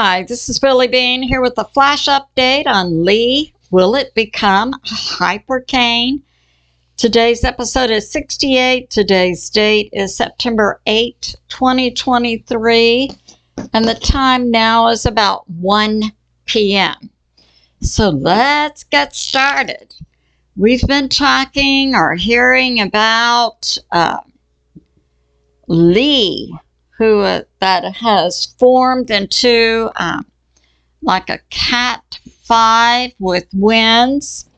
Hi, this is Billie Beene here with a flash update on Lee. Will it become a Hypercane? Today's episode is 68. Today's date is September 8, 2023. And the time now is about 1 p.m. So let's get started. We've been talking or hearing about Lee, who that has formed into like a Cat 5 with winds,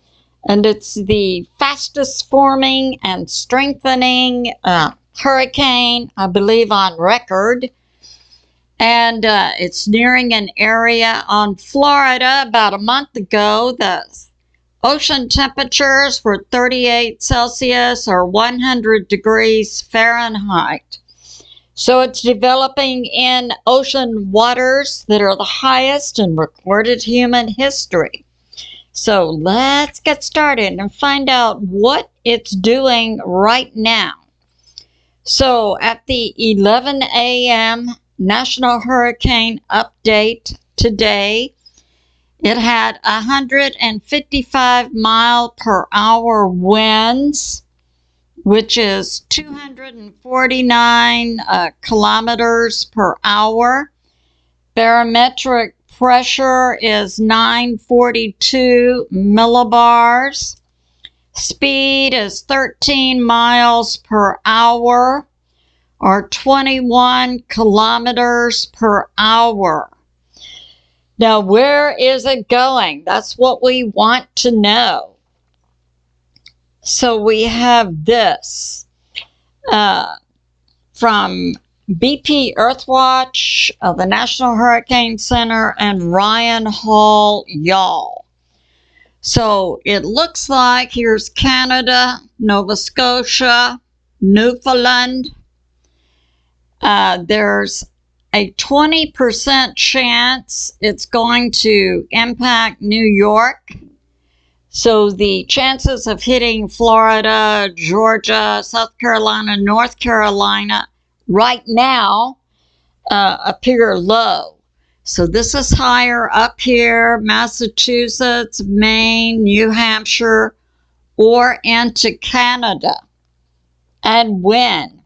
and it's the fastest forming and strengthening hurricane, I believe, on record. And it's nearing an area on Florida. About a month ago, the ocean temperatures were 38 Celsius or 100 degrees Fahrenheit. So it's developing in ocean waters that are the highest in recorded human history. So let's get started and find out what it's doing right now. So at the 11 a.m. National Hurricane Update today, it had 155 mile per hour winds, which is 249 kilometers per hour. Barometric pressure is 942 millibars. Speed is 13 miles per hour or 21 kilometers per hour. Now, where is it going? That's what we want to know. So we have this from BPEarthwatch, the National Hurricane Center, and Ryan Hall Y'all. So it looks like here's Canada, Nova Scotia, Newfoundland. There's a 20% chance it's going to impact New York. So the chances of hitting Florida, Georgia, South Carolina, North Carolina right now appear low. So this is higher up here, Massachusetts, Maine, New Hampshire, or into Canada. And when?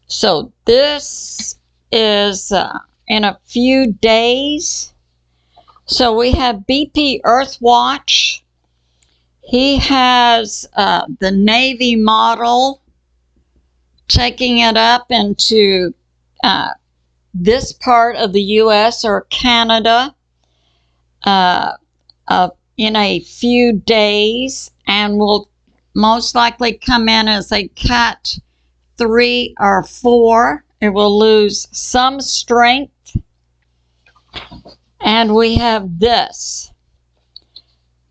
So this is in a few days. So we have BPEarthwatch. He has the Navy model, taking it up into this part of the U.S. or Canada in a few days, and will most likely come in as a Cat 3 or 4. It will lose some strength. And we have this,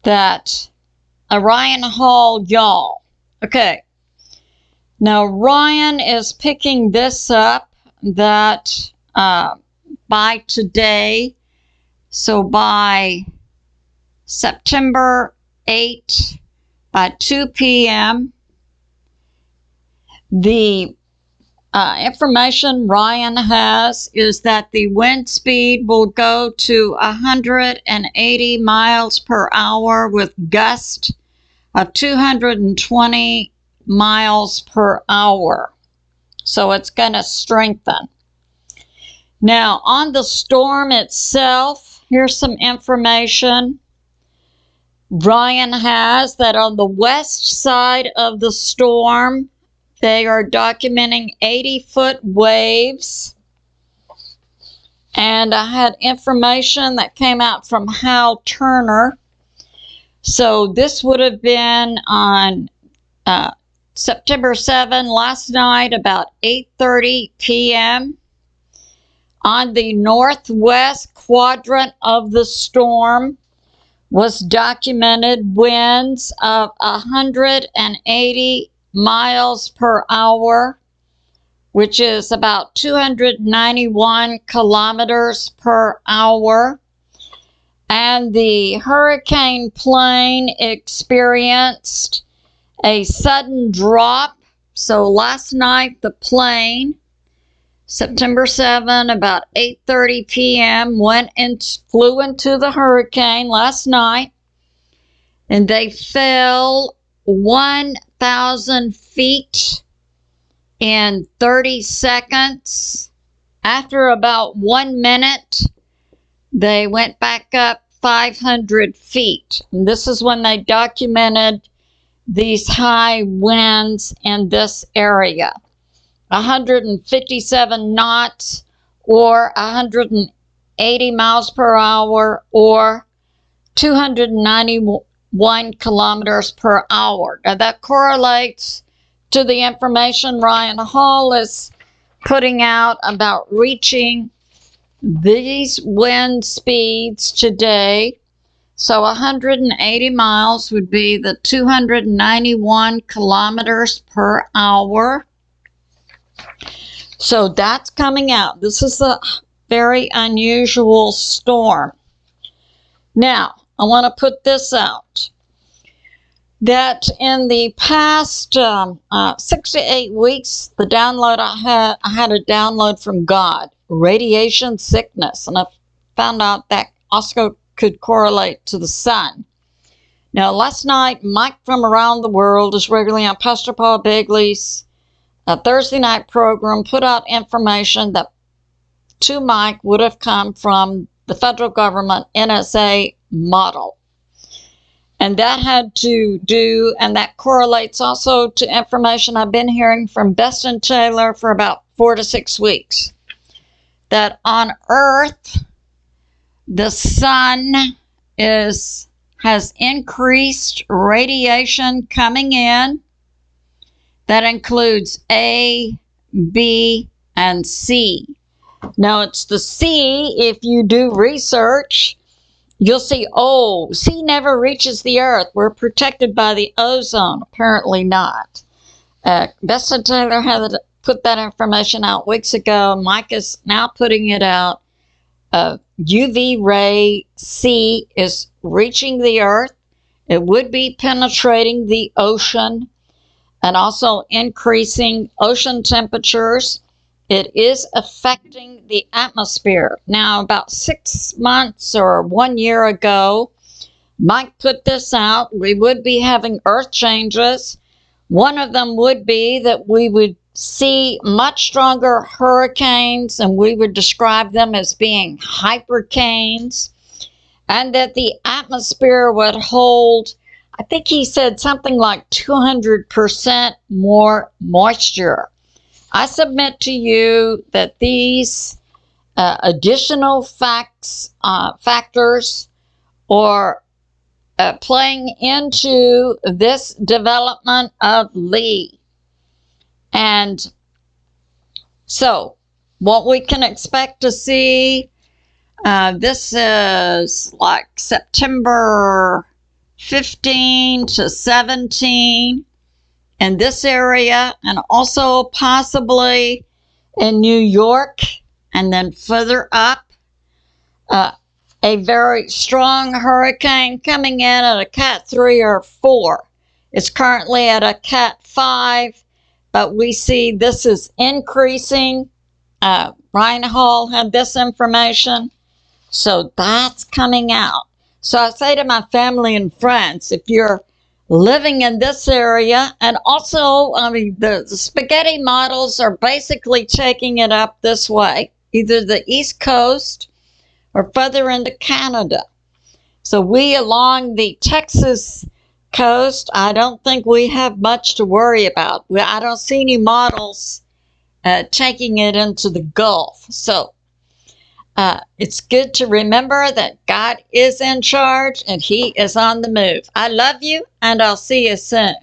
that Ryan Hall Y'all. Okay, now Ryan is picking this up that by today, so by September 8, by 2 p.m., the information Ryan has is that the wind speed will go to 180 miles per hour with gust of 220 miles per hour. So it's going to strengthen. Now, on the storm itself, here's some information Ryan has that on the west side of the storm, they are documenting 80-foot waves. And I had information that came out from Hal Turner. So this would have been on September 7 last night, about 8:30 p.m. On the northwest quadrant of the storm was documented winds of 180 miles per hour, which is about 291 kilometers per hour. And the hurricane plane experienced a sudden drop. So last night the plane September 7, about 8:30 p.m., flew into the hurricane last night, and they fell 1,000 feet in 30 seconds. After about 1 minute, they went back up 500 feet. And this is when they documented these high winds in this area. 157 knots or 180 miles per hour or 291 kilometers per hour. Now that correlates to the information Ryan Hall is putting out about reaching these wind speeds today. So 180 miles would be the 291 kilometers per hour. So that's coming out. This is a very unusual storm. Now, I want to put this out, that in the past 6 to 8 weeks, the download I had a download from God, radiation sickness, and I found out that also could correlate to the sun. Now, last night, Mike from around the world is regularly on Pastor Paul Begley's Thursday night program, put out information that to Mike would have come from the federal government NSA model. And that had to do, and that correlates also to information I've been hearing from Best and Taylor for about 4 to 6 weeks, that on Earth, the sun has increased radiation coming in. That includes A, B, and C. Now, it's the C, if you do research, you'll see, oh, C never reaches the Earth. We're protected by the ozone. Apparently not. Best and Taylor had put that information out weeks ago. Mike is now putting it out. UV ray C is reaching the Earth. It would be penetrating the ocean and also increasing ocean temperatures. It is affecting the atmosphere. Now, about 6 months or 1 year ago, Mike put this out. We would be having earth changes. One of them would be that we would see much stronger hurricanes, and we would describe them as being hypercanes, and that the atmosphere would hold, I think he said something like 200% more moisture. I submit to you that these additional factors are playing into this development of Lee. And so what we can expect to see, this is like September 15 to 17 in this area, and also possibly in New York, and then further up, a very strong hurricane coming in at a Cat 3 or 4. It's currently at a Cat 5, but we see this is increasing. Ryan Hall had this information, so that's coming out. So I say to my family and friends, if you're living in this area, and also, I mean, the spaghetti models are basically taking it up this way, either the East Coast or further into Canada. So we along the Texas coast, I don't think we have much to worry about. I don't see any models taking it into the Gulf. So it's good to remember that God is in charge and He is on the move. I love you, and I'll see you soon.